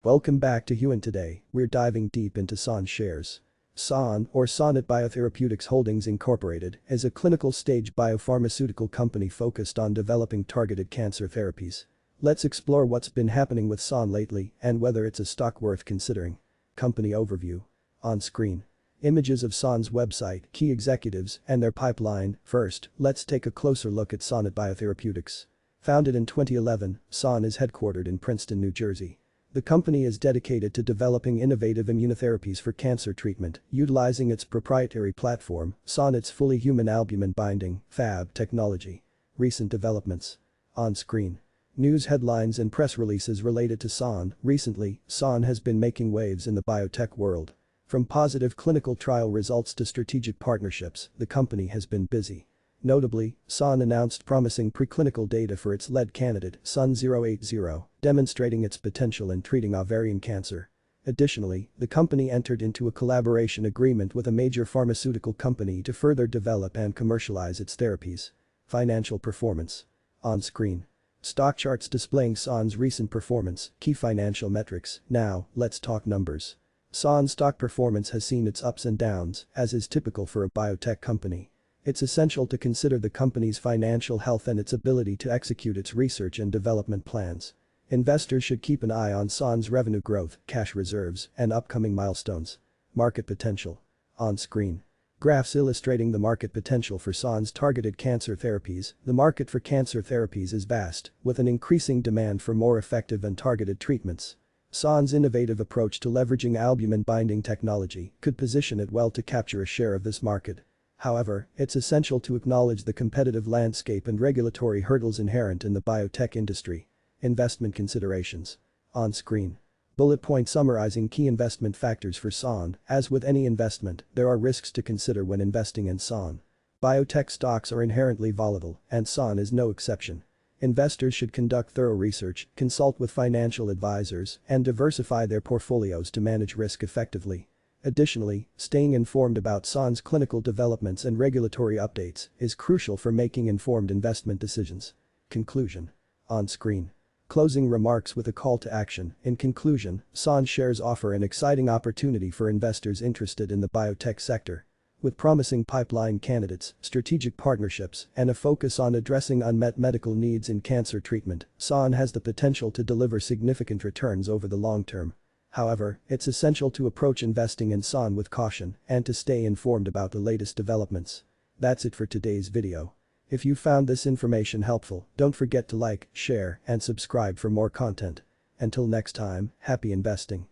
Welcome back to SOUN. Today, we're diving deep into SOUN shares. SOUN, or Sonnet Biotherapeutics Holdings Incorporated, is a clinical-stage biopharmaceutical company focused on developing targeted cancer therapies. Let's explore what's been happening with SOUN lately and whether it's a stock worth considering. Company overview. On screen. Images of SOUN's website, key executives, and their pipeline. First, let's take a closer look at Sonnet Biotherapeutics. Founded in 2011, SOUN is headquartered in Princeton, New Jersey. The company is dedicated to developing innovative immunotherapies for cancer treatment, utilizing its proprietary platform, Sonnet's fully human albumin binding (FAB) technology. Recent developments. On screen. News headlines and press releases related to SOUN. Recently, SOUN has been making waves in the biotech world. From positive clinical trial results to strategic partnerships, the company has been busy. Notably, SOUN announced promising preclinical data for its lead candidate, SUN-080, demonstrating its potential in treating ovarian cancer. Additionally, the company entered into a collaboration agreement with a major pharmaceutical company to further develop and commercialize its therapies. Financial performance. On screen. Stock charts displaying SOUN's recent performance, key financial metrics. Now, let's talk numbers. SOUN stock performance has seen its ups and downs, as is typical for a biotech company. It's essential to consider the company's financial health and its ability to execute its research and development plans. Investors should keep an eye on SOUN's revenue growth, cash reserves, and upcoming milestones. Market potential. On screen. Graphs illustrating the market potential for SOUN's targeted cancer therapies. The market for cancer therapies is vast, with an increasing demand for more effective and targeted treatments. SOUN's innovative approach to leveraging albumin binding technology could position it well to capture a share of this market. However, it's essential to acknowledge the competitive landscape and regulatory hurdles inherent in the biotech industry. Investment considerations. On screen. Bullet point summarizing key investment factors for SOUN. As with any investment, there are risks to consider when investing in SOUN. Biotech stocks are inherently volatile, and SOUN is no exception. Investors should conduct thorough research, consult with financial advisors, and diversify their portfolios to manage risk effectively. Additionally, staying informed about SOUN's clinical developments and regulatory updates is crucial for making informed investment decisions. Conclusion. On screen. Closing remarks with a call to action. In conclusion, SOUN shares offer an exciting opportunity for investors interested in the biotech sector. With promising pipeline candidates, strategic partnerships, and a focus on addressing unmet medical needs in cancer treatment, SOUN has the potential to deliver significant returns over the long term. However, it's essential to approach investing in SOUN with caution and to stay informed about the latest developments. That's it for today's video. If you found this information helpful, don't forget to like, share, and subscribe for more content. Until next time, happy investing.